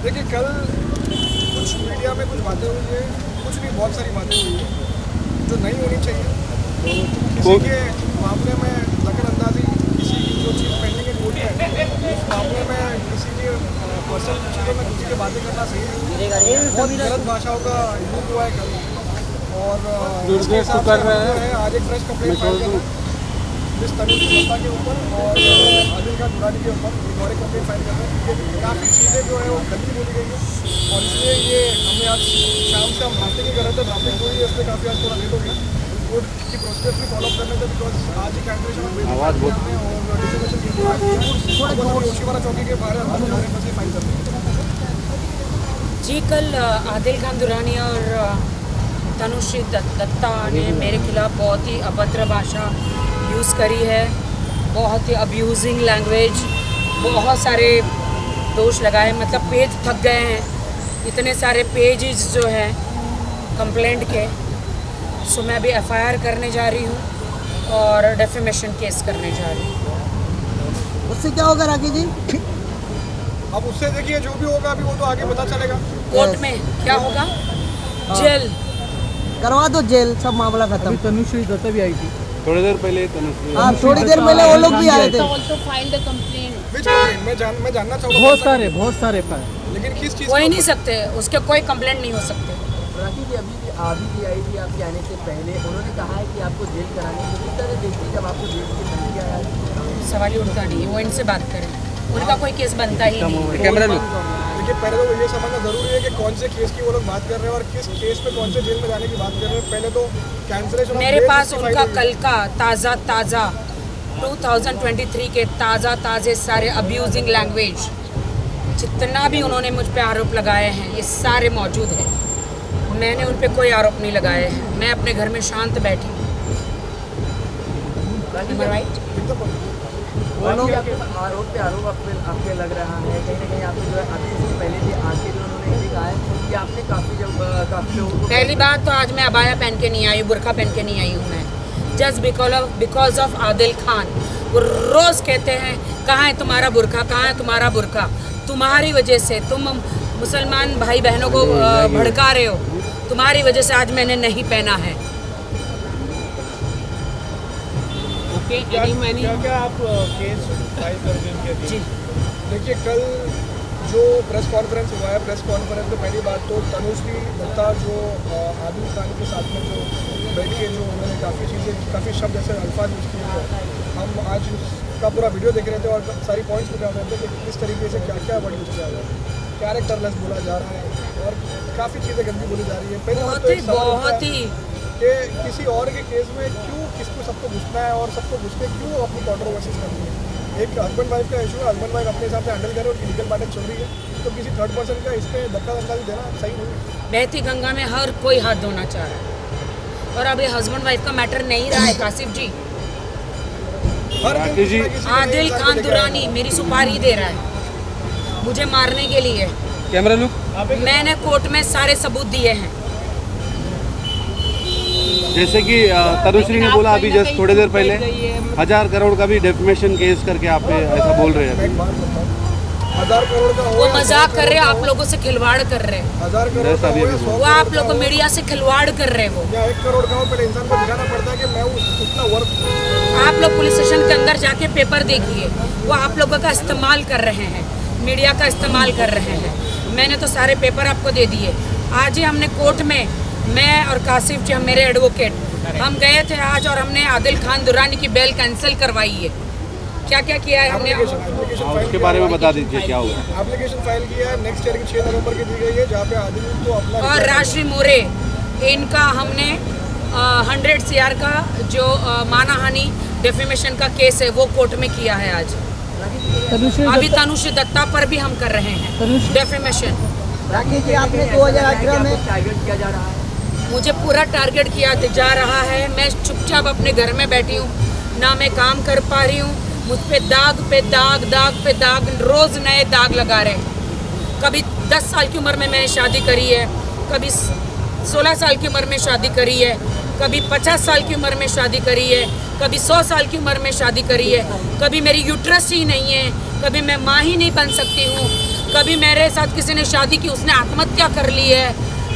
देखिए कल कुछ मीडिया में कुछ बातें हुई है, कुछ नहीं बहुत सारी बातें हुई है जो नहीं होनी चाहिए। तो किसी के मामले में दखल-अंदाजी, किसी की जो चीज़ पेंडिंग है कोर्ट में, उस मामले में किसी के पर्सनल चीज़ों में किसी की बातें करना सही नहीं। बहुत गलत भाषाओं का यूज हुआ है कल और इसके हिसाब से जो है आज एक फ्रेश कंप्लेंट फाइल करना इस तनुज दत्ता के ऊपर और आदिल खान दुरानी के ऊपर एक और कंप्लेंट फाइल कर रहे हैं। काफ़ी चीज़ें जो है वो गलती बोली गई है और इसलिए ये हमने आज शाम से हम ड्राफ्टिंग ही कर रहे थे, ड्राफ्टिंग हुई है इसलिए काफ़ी आज थोड़ा लेट हो गया। कोर्ट की प्रोसीजर भी फॉलो करने थे बिकॉज आज ही कैंसिलेशन और डिफिमेशन की ओशीवारा चौकी के बाहर हम जा रहे हैं, बस ये फाइल करते हैं। जी कल आदिल खान दुरानी और तनुश्री दत्ता ने मेरे खिलाफ बहुत ही अभद्र भाषा यूज़ करी है, बहुत ही अब्यूजिंग लैंग्वेज, बहुत सारे दोष लगाए, मतलब पेज थक गए हैं, इतने सारे पेजेस जो हैं कंप्लेंट के। सो मैं अभी एफआईआर करने जा रही हूँ और डेफेमेशन केस करने जा रही हूँ। उससे क्या होगा राखी जी? अब उससे देखिए जो भी होगा अभी वो तो आगे पता चलेगा। कोर्ट में क्या होगा? जेल करवा दो, जेल, सब मामला खत्म। तनुश्री दत्ता भी आई थी थोड़ी देर पहले तनुश्री। हाँ, थोड़ी देर पहले वो लोग भी आए थे। Which complaint? मैं जानना चाहूँगा बहुत सारे लेकिन किस चीज़ हो ही नहीं सकते, उसके कोई कंप्लेंट नहीं हो सकते। राखी जी अभी भी आई थी आपके आने से पहले, उन्होंने कहा है कि आपको जेल कराने की किस तरह देखती जब आपको जेल के धमकी आया? सवाल ही उठता नहीं है, वो इनसे बात करें, उनका कोई केस बनता ही नहीं। कैमरा लो। देखिए पहले तो ये समझना ज़रूरी है कि कौन से केस की वो लोग बात कर रहे हैं और किस केस पे कौन से जेल में जाने की बात कर रहे हैं। पहले तो कैंसिलेशन मेरे पास उनका कल का ताज़ा 2023 के ताज़े सारे अब्यूजिंग लैंग्वेज जितना भी उन्होंने मुझ पे आरोप लगाए हैं ये सारे मौजूद हैं। मैंने उन पे कोई आरोप नहीं लगाए हैं, मैं अपने घर में शांत बैठी हूँ। राइट? आरोप पे आरोप आपके लग रहा है, कहीं ना कहीं आपने जो है अभी इससे पहले भी आके जो उन्होंने ये कहा है कि आपने काफ़ी लोगों को पहली बात तो आज मैं अबाया पहन के नहीं आई हूँ, बुरखा पहन के नहीं आई हूँ मैं, just because of Adil Khan. वो रोज़ कहते हैं कहाँ है तुम्हारा बुरखा, कहाँ है तुम्हारा बुरखा। तुम्हारी वजह से तुम मुसलमान भाई बहनों को भड़का रहे हो, तुम्हारी वजह से आज मैंने नहीं पहना है। क्या आप केस फाइल कर देंगे? जी देखिए कल जो प्रेस कॉन्फ्रेंस हुआ है, प्रेस कॉन्फ्रेंस में पहली बात तो तनुश्री दत्ता जो आदिल खान के साथ में जो बैठी है, जो उन्होंने काफ़ी शब्द ऐसे अल्फाज यूज़ किए हैं। हम आज उसका पूरा वीडियो देख रहे थे और सारी पॉइंट्स निकाल रहे थे कि किस तरीके से क्या क्या वर्ड यूज़ किया जा रहा है, कैरेक्टरलेस बोला जा रहा है और काफ़ी चीज़ें गंदी बोली जा रही है। पहली बात तो एक सवाल उठता है कि किसी और के केस में क्यों किसको सबको घुसना है और सबको घुस के क्यों अपनी कॉन्ट्रोवर्सीज करनी है। एक हस्बैंड वाइफ का इशू है, हस्बैंड वाइफ अपने हिसाब से हैंडल करे और लीगल बातें चल रही है, तो किसी थर्ड पर्सन का इस पर दखल-अंदाजी देना सही नहीं है। बहती गंगा में हर कोई हाथ धोना चाह रहा है और अब ये हस्बैंड वाइफ का मैटर नहीं रहा है कासिफ जी। आदिल खान दुरानी मेरी सुपारी दे रहा है मुझे मारने के लिए। Camera look. मैंने कोर्ट में सारे सबूत दिए हैं। जैसे कि तनुश्री ने बोला अभी जस्ट थोड़ी देर पहले 1000 करोड़ का भी डेफमेशन केस करके आप ऐसा बोल रहे हैं। 1000 करोड़ का वो मजाक कर रहे हैं, आप लोगों से खिलवाड़ कर रहे हैं। 1000 करोड़ का वो आप लोगों मीडिया से खिलवाड़ कर रहे हैं। वो 1 करोड़ का हो, पहले इंसान को दिखाना पड़ता है कि मैं उतना वर्थ। आप लोग पुलिस स्टेशन के अंदर जाके पेपर देखिए, वो आप लोगों का इस्तेमाल कर रहे हैं, मीडिया का इस्तेमाल कर रहे हैं। मैंने तो सारे पेपर आपको दे दिए। आज ही हमने कोर्ट में, मैं और कासिफ जी, हम मेरे एडवोकेट, हम गए थे आज और हमने आदिल खान दुरानी की बेल कैंसिल करवाई है। क्या क्या किया है हमने, उसके बारे में बता दीजिए क्या हुआ। एप्लीकेशन फाइल किया है, नेक्स्ट ईयर की 6 नवंबर की दी गई है, जहाँ पे आदिल को अपना और राशि मोरे इनका हमने 100 CR का जो मानहानि डेफेमेशन का केस है वो कोर्ट में किया है आज। अभी तनुश्री दत्ता पर भी हम कर रहे हैं डेफेमेशन। राखी जी आपने 2018 में टारगेट किया जा रहा है, मुझे पूरा टारगेट किया जा रहा है। मैं चुपचाप अपने घर में बैठी हूँ, ना मैं काम कर पा रही हूँ। मुझ पे दाग पे दाग रोज़ नए दाग लगा रहे हैं। कभी 10 साल की उम्र में मैंने शादी करी है, कभी 16 साल की उम्र में शादी करी है, कभी 50 साल की उम्र में शादी करी है, कभी 100 साल की उम्र में शादी करी है, कभी मेरी यूट्रस ही नहीं है, कभी मैं माँ ही नहीं बन सकती हूँ, कभी मेरे साथ किसी ने शादी की उसने आत्महत्या कर ली है,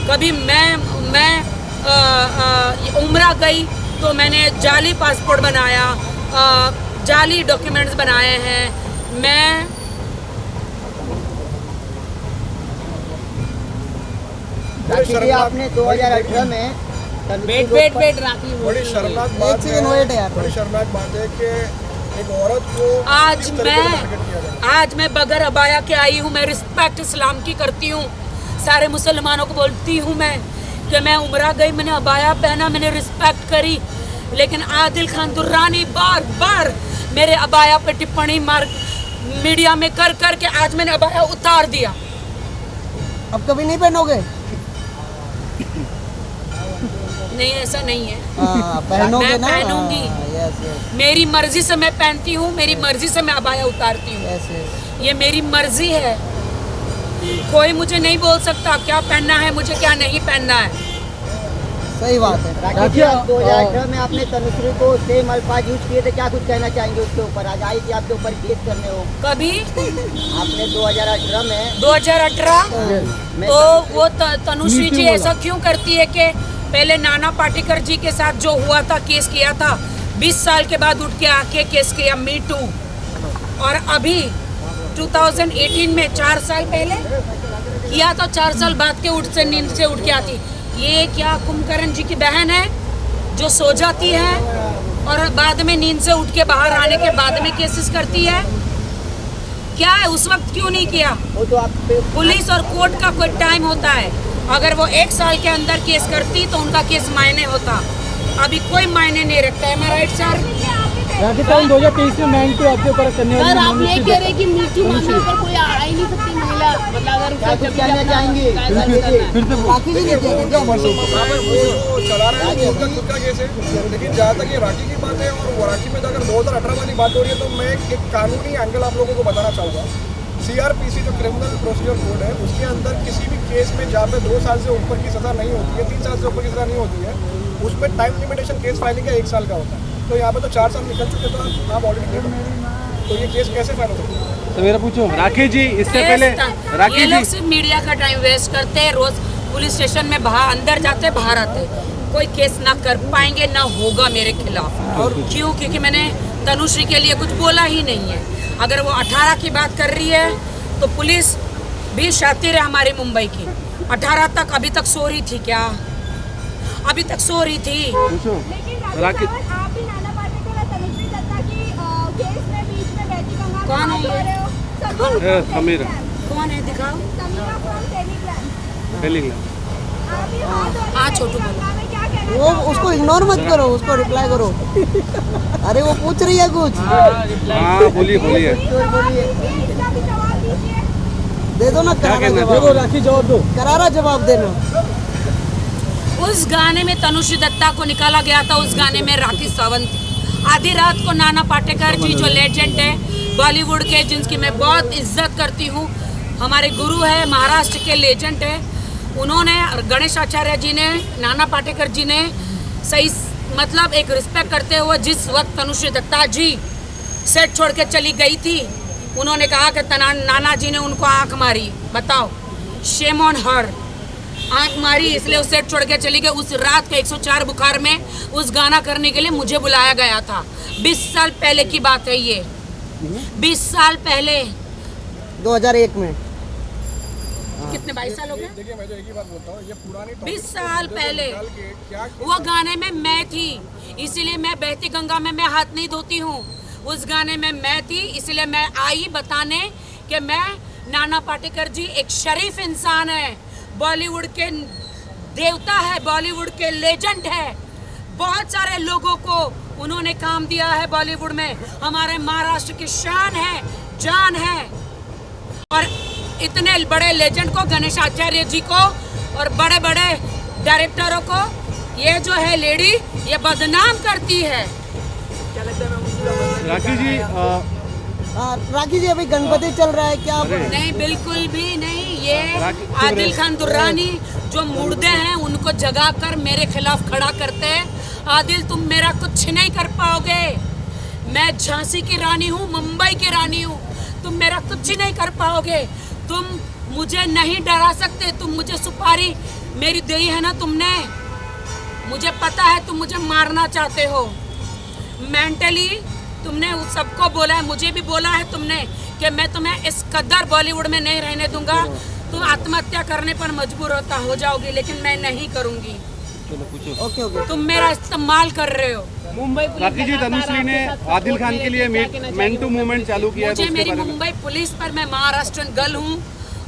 कभी मैं उम्रा गई तो मैंने जाली पासपोर्ट बनाया, जाली डॉक्यूमेंट्स बनाए हैं। मैं राखी जी आपने 2018 में वेट राखी बड़ी शर्मनाक एक बात सेकंड वेट है यार। बड़ी शर्मनाक बात है कि एक औरत को आज इस तरीके से टारगेट किया जाए। आज मैं बगैर अबाया के आई हूँ। मैं रिस्पेक्ट इस्लाम की करती हूँ, सारे मुसलमानों को बोलती हूँ मैं कि मैं उम्रा गई, मैंने अबाया पहना, मैंने रिस्पेक्ट करी, लेकिन आदिल खान दुर्रानी बार बार मेरे अबाया पे टिप्पणी मार मीडिया में कर कर के आज मैंने अबाया उतार दिया। अब कभी नहीं पहनोगे? नहीं, ऐसा नहीं है। पहनोगे मैं ना? पहनूंगी। यस यस मेरी मर्जी से मैं पहनती हूँ, मेरी मर्जी से मैं अबाया उतारती हूँ, यस यस। ये मेरी मर्जी है। कोई मुझे नहीं बोल सकता क्या पहनना है मुझे, क्या नहीं पहनना है। सही बात है। राखी जी, आप 2018 में आपने तनुश्री को सेम अल्फाज यूज किए थे, क्या कुछ कहना चाहेंगे उसके ऊपर? आज आई थी आपके ऊपर केस करने हो, कभी आपने 2018 में 2018 तो वो तनुश्री जी बोला। ऐसा क्यों करती है कि पहले नाना पाटेकर जी के साथ जो हुआ था, केस किया था, 20 साल के बाद उठ के आके केस किया मी टू, और अभी 2018 में 4 साल पहले किया तो 4 साल बाद के नींद से उठ के आती। ये क्या कुंभकर्ण जी की बहन है जो सो जाती है और बाद में नींद से उठ के बाहर आने के बाद में केसेस करती है? क्या है, उस वक्त क्यों नहीं किया? वो तो आप पे पुलिस और कोर्ट का कोई टाइम होता है, अगर वो 1 साल के अंदर केस करती तो उनका केस मायने होता, अभी कोई मायने नहीं रखता है। Right sir? राखी साहब 2023 में मैन टू आपके ऊपर करने सर वाली आप ये मनुष्य कह रहे हैं कि मीटू मामले पर कोई आ ही नहीं सकती महिला, मतलब अगर क्या कुछ कहना चाहेंगे? फिर से राखी जी ने किया क्या? वो चला रहा है, उनका खुद का केस है। लेकिन जहाँ तक ये राखी की बात है और वो राखी में अगर 2018 वाली बात हो रही है तो मैं एक कानूनी एंगल आप लोगों को बताना चाहूँगा। CRPC जो क्रिमिनल प्रोसीजर कोड है उसके अंदर किसी भी केस में जहाँ पे 2 साल से ऊपर की सज़ा नहीं होती है, 3 साल से ऊपर की सज़ा नहीं होती है, उसमें टाइम लिमिटेशन केस फाइलिंग का 1 साल का होता है। तो यहाँ पे तो 4 साल निकल चुके तो आप ऑलरेडी डेड हो, तो ये केस कैसे फाइल हो सकता है? तो मेरा पूछो राखी जी, इससे पहले राखी ये जी लोग सिर्फ मीडिया का टाइम वेस्ट करते हैं, रोज पुलिस स्टेशन में बाहर अंदर जाते बाहर आते, कोई केस ना कर पाएंगे ना होगा मेरे खिलाफ। और क्यों? क्योंकि मैंने तनुश्री के लिए कुछ बोला ही नहीं है। अगर वो 18 की बात कर रही है तो पुलिस भी शातिर है हमारी मुंबई की। 18 तक अभी तक सो रही थी क्या? अभी तक सो रही थी। पूछो राखी। आप भी नाना पाटेकर और तनुश्री दत्ता की केस में बीच में बैठी गंगा कौन है ये? समीरा कौन है, दिखाओ। Samira from Telegram. टेलीग्राम। हाँ छोटू बोलो। में क्या कहना वो उसको इग्नोर मत करो, उसको रिप्लाई करो। अरे वो पूछ रही है कुछ, हाँ बोलिए बोलिए। बोलिए, इसका भी जवाब दीजिए। दे दो ना करारा कहना जवाब, दो राखी जवाब दो। करारा जवाब देना। उस गाने में तनुश्री दत्ता को निकाला गया था, उस गाने में राखी सावंत थी। आधी रात को नाना पाटेकर जी जो लेजेंड है बॉलीवुड के, जिनकी मैं बहुत इज्जत करती हूँ, हमारे गुरु है, महाराष्ट्र के लेजेंड है, उन्होंने गणेश आचार्य जी ने, नाना पाटेकर जी ने सही मतलब एक रिस्पेक्ट करते हुए जिस वक्त तनुश्री दत्ता जी सेट छोड़ के चली गई थी, उन्होंने कहा कि नाना जी ने उनको आंख मारी। बताओ, शेम ऑन हर, आंख मारी इसलिए उस सेट छोड़ के चली गई। उस रात के 104 बुखार में उस गाना करने के लिए मुझे बुलाया गया था। 20 साल पहले की बात है ये, 20 साल पहले। 2001 में कितने 22 साल हो गए? देखिए मैं तो एक ही बात बोलता हूँ, ये पुरानी 20 साल पहले निकाल के क्या वो गाने में मैं थी, इसीलिए मैं बहती गंगा में मैं हाथ नहीं धोती हूँ। उस गाने में मैं थी, इसलिए मैं आई बताने कि मैं, नाना पाटेकर जी एक शरीफ इंसान है, बॉलीवुड के देवता है, बॉलीवुड के लेजेंड है। बहुत सारे लोगों को उन्होंने काम दिया है बॉलीवुड में, हमारे महाराष्ट्र की शान है, जान है। और इतने बड़े लेजेंड को, गणेश आचार्य जी को और बड़े बड़े डायरेक्टरों को ये जो है लेडी ये बदनाम करती है। राखी जी राखी जी अभी गणपति चल रहा है, क्या आप नहीं, बिल्कुल भी नहीं। ये राखी- आदिल खान दुर्रानी जो मुर्दे हैं उनको जगाकर मेरे खिलाफ खड़ा करते हैं। आदिल, तुम मेरा कुछ नहीं कर पाओगे। मैं झांसी की रानी हूँ, मुंबई की रानी हूँ, तुम मेरा कुछ नहीं कर पाओगे। तुम मुझे नहीं डरा सकते। तुम मुझे सुपारी मेरी दी है ना तुमने, मुझे पता है तुम मुझे मारना चाहते हो। मेंटली तुमने उस सबको बोला है, मुझे भी बोला है तुमने कि मैं तुम्हें इस कदर बॉलीवुड में नहीं रहने दूंगा, तुम आत्महत्या करने पर मजबूर हो जाओगी, लेकिन मैं नहीं करूंगी। Okay okay. तुम मेरा इस्तेमाल कर रहे हो। राखी जी, तनुश्री ने आदिल खान के लिए मैन टू मूवमेंट चालू किया है, तो मुझे उसके मेरी बारे में मुंबई पुलिस पर, मैं महाराष्ट्रन गर्ल हूँ,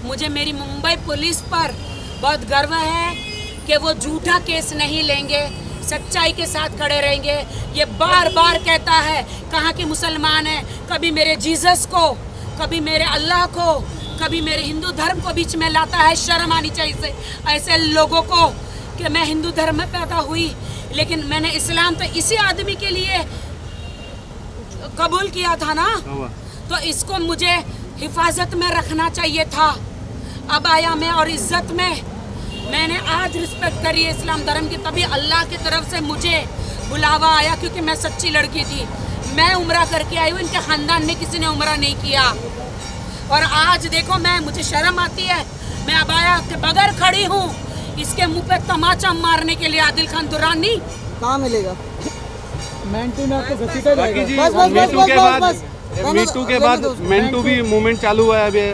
मुझे मेरी मुंबई पुलिस पर बहुत गर्व है कि वो झूठा केस नहीं लेंगे, सच्चाई के साथ खड़े रहेंगे। ये बार बार कहता है कहाँ के मुसलमान है, कभी मेरे जीसस को, कभी मेरे अल्लाह को, कभी मेरे हिंदू धर्म को बीच में लाता है। शर्म आनी चाहिए ऐसे लोगों को कि मैं हिंदू धर्म में पैदा हुई, लेकिन मैंने इस्लाम तो इसी आदमी के लिए कबूल किया था ना, तो इसको मुझे हिफाजत में रखना चाहिए था। अब आया मैं और इज्जत में, मैंने आज रिस्पेक्ट करी है इस्लाम धर्म की, तभी अल्लाह की तरफ से मुझे बुलावा आया, क्योंकि मैं सच्ची लड़की थी। मैं उम्रा करके आई हूँ, इनके खानदान में किसी ने उम्रा नहीं किया। और आज देखो मुझे शर्म आती है, मैं अबाया के बगैर खड़ी हूँ, इसके मुंह पे तमाचा मारने के लिए आदिल खान दुरानी। कहाँ मिलेगा? मैंटू में आपको घसीटा राखी जी, जाएगा। मीटू के बाद मैन टू भी मूवमेंट चालू हुआ है अभी,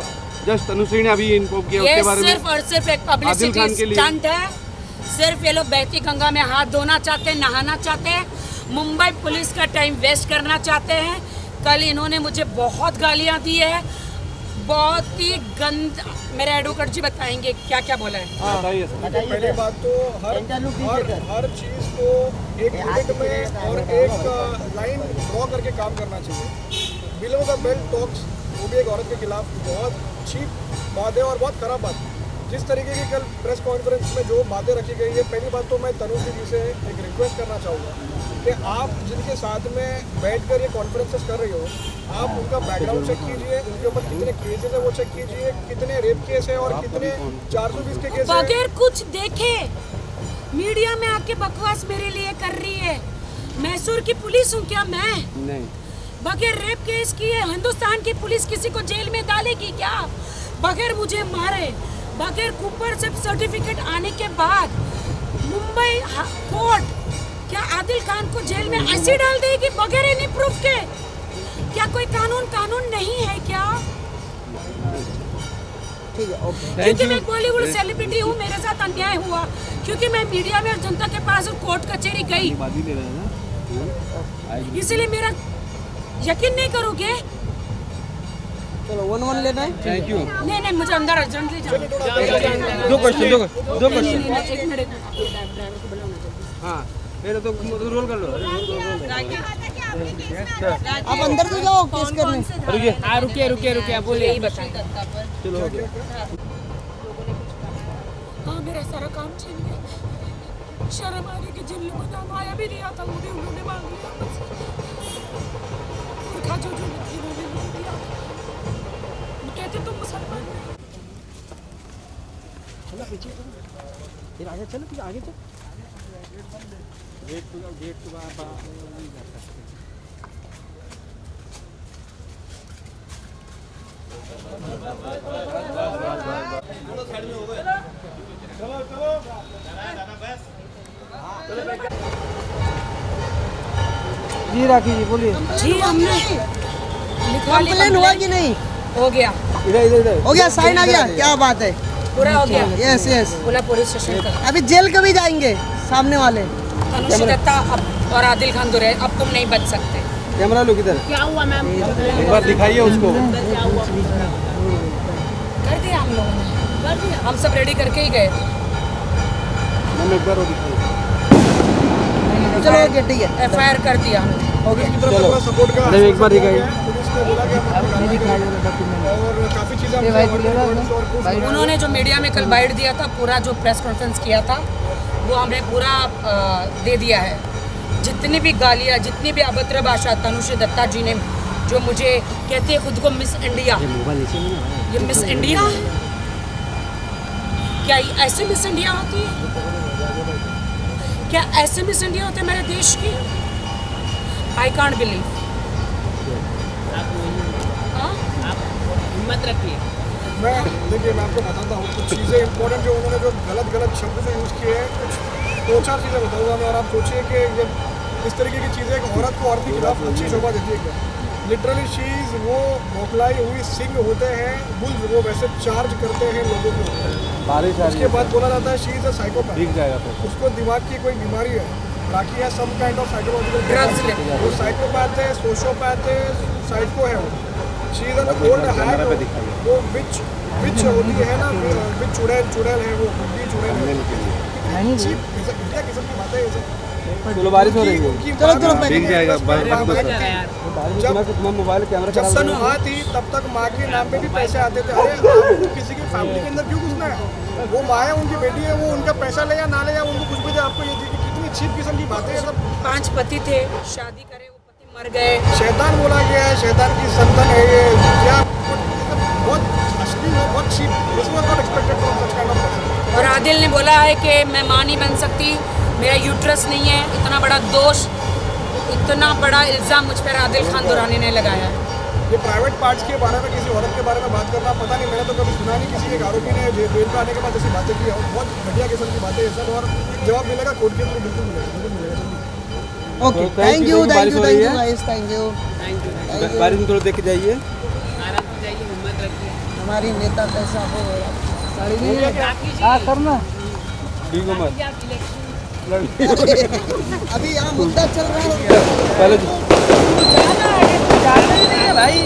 जस्ट तनुश्री ने अभी इन्फॉर्म किया, ये उसके बारे में सिर्फ और सिर्फ एक आदिल पब्लिसिटी खान के लिए। स्टंट है। सिर्फ ये लोग बहती गंगा में हाथ धोना चाहते हैं, नहाना चाहते हैं, मुंबई पुलिस का टाइम वेस्ट करना चाहते हैं। कल इन्होंने मुझे बहुत गालियां दी है, बहुत ही गंद। मेरे एडवोकेट जी बताएंगे क्या क्या बोला है। बताइए सर। पहली बात तो हर चीज़ को एक लिमिट में और एक लाइन ड्रॉ करके काम करना चाहिए। बिलो द बेल्ट टॉक्स, वो भी एक औरत के खिलाफ बहुत चीप बात है और बहुत ख़राब बात है। जिस तरीके की कल प्रेस कॉन्फ्रेंस में जो बातें रखी गई है, पहली बात तो मैं तनुश्री जी से एक रिक्वेस्ट करना चाहूँगा कि आप जिनके साथ में बैठकर ये कॉन्फ्रेंसेस कर रही हो, आप उनका बैकग्राउंड चेक कीजिए, उनके ऊपर कितने केसेस है वो चेक कीजिए, कितने रेप केस है और कितने 420 के केस है। बगैर कुछ देखे मीडिया में आके बकवास मेरे लिए कर रही है। मैसूर की पुलिस हूँ क्या मैं? नहीं, बगैर रेप केस किए हिंदुस्तान की पुलिस किसी को जेल में डालेगी क्या? बगैर मुझे मारे, बगैर कुपर से सर्टिफिकेट आने के बाद मुंबई कोर्ट क्या आदिल खान को जेल में ऐसे डाल देगी बगैर एनी प्रूफ के? क्या कोई कानून नहीं है क्या? ठीक है, ओके। क्योंकि मैं बॉलीवुड सेलिब्रिटी हूँ, मेरे साथ अन्याय हुआ, क्योंकि मैं मीडिया में और जनता के पास कोर्ट कचहरी गई, इसलिए मेरा यकीन नहीं करोगे। चलो 1-1 लेना है। Thank you. नहीं मुझे अंदर अर्जेंटली जाना है। दो क्वेश्चन एक मिनट हाँ, पहले तो रोल कर लो। आप अंदर तो जाओ केस करने। रुकिए बोलिए। यही बताएं। चलो हो गया। हाँ, मेरा सारा काम छीन गया। शर्म आ रही कि जिन लोगों ने माया भी दिया था, वो भी उन्होंने मांग लिया मुझसे। और जो उन्होंने नहीं दिया, वो कहते तुम मुसलमान हो। चलो पीछे फिर आगे चलो, फिर आगे चलो। गेट तो नहीं जा सकते। जी राखी जी बोलिए। जी हमने लिखवा लिया। कंप्लेन हुआ कि नहीं? हो गया, इधर हो गया, साइन आ गया, क्या बात है। पूरा हो गया। Yes yes. बोला पुलिस स्टेशन का। अभी जेल कभी जाएंगे सामने वाले? तनुश्री दत्ता अब और आदिल खान दुरे, अब तुम नहीं बच सकते। कैमरा लो किधर? क्या हुआ मैम? एक बार दिखाइए उसको। कर दिया हम लोगों ने, हम सब रेडी करके ही गए थे। मैम एक बार वो दिखाइए। चलो ओके ठीक है। FIR कर दिया हमने। चलो सपोर्ट का एक बार दिखाइए। पुलिस ने बोला कि और काफ़ी चीज़ें उन्होंने जो मीडिया में कल बाइट दिया था, पूरा जो प्रेस कॉन्फ्रेंस किया था, वो हमने पूरा दे दिया है। जितनी भी गालियाँ, जितनी भी अभद्र भाषा तनुश्री दत्ता जी ने, जो मुझे कहती है खुद को मिस इंडिया, ये मिस इंडिया है क्या? ये ऐसे मिस इंडिया होती है क्या? ऐसे मिस इंडिया होते मेरे देश की? I can't believe. हिम्मत रखिए। मैं देखिए मैं आपको बताता हूँ कुछ चीज़ें इंपॉर्टेंट जो उन्होंने जो गलत शब्द जो यूज़ किए हैं कुछ 2-4 चीज़ें बताऊँगा मैं, और आप सोचिए कि ये इस तरीके की चीज़ें एक औरत को औरत के खिलाफ अच्छी शोभा देती है क्या? लिटरली शीज वो बौखलाई हुई सिंह होते हैं, बुल्स वो वैसे चार्ज करते हैं लोगों को। बारिश आ रही उसके बाद बोला जाता है शी इज़ अ साइकोपैथ, दिख जाएगा फिर। उसको दिमाग की कोई बीमारी है, बाकी है some kind of psychological Drugs लेते वो साइकोपैथ है, सोशियोपैथ है, साइको है वो। She is an old camera पे हैक, दिखाइए। वो विच होती है ना, विच चुड़ैल है वो, बुढ़ी चुड़ैल है। चीप घटिया किस्म की बातें हैं ये सब। चलो बारिश हो रही है। चलो दिख जाएगा मैं मोबाइल कैमरा जब तक माँ थी तब तक माँ के नाम पे भी पैसे आते थे। अरे आपको किसी की फैमिली के अंदर क्यों घुसना है? वो माँ है, उनकी बेटी है, वो उनका पैसा ले या ना ले या उनको कुछ भी दे, आपको ये कितनी चीप किस्म की बातें हैं सब। 5 पति थे, शादी करे वो पति मर गए। शैतान बोला गया है, शैतान की संतान है ये, क्या बहुत असली है, बहुत cheap. This was not expected from such kind of person. और आदिल ने बोला है कि मैं माँ नहीं बन सकती, मेरा यूट्रस नहीं है। इतना बड़ा दोष, इतना बड़ा इल्ज़ाम मुझ पर आदिल खान दुरानी ने लगाया है। ये प्राइवेट पार्ट्स के बारे में किसी औरत के बारे में बात करना, पता नहीं, मैंने तो कभी सुना नहीं किसी एक आरोपी ने जेल पे आने के बाद ऐसी बातें की है। बहुत घटिया किस्म की बातें हैं सब, और जवाब मिलेगा कोर्ट के थ्रू, बिल्कुल मिलेगा जल्दी। Okay thank you guys, thank you. बारिश में थोड़ा देख के जाइए। हमारी नेता कैसा हो साड़ी नहीं है क्या करना ठीक हो मत अभी यहाँ मुद्दा चल रहा है पहले भाई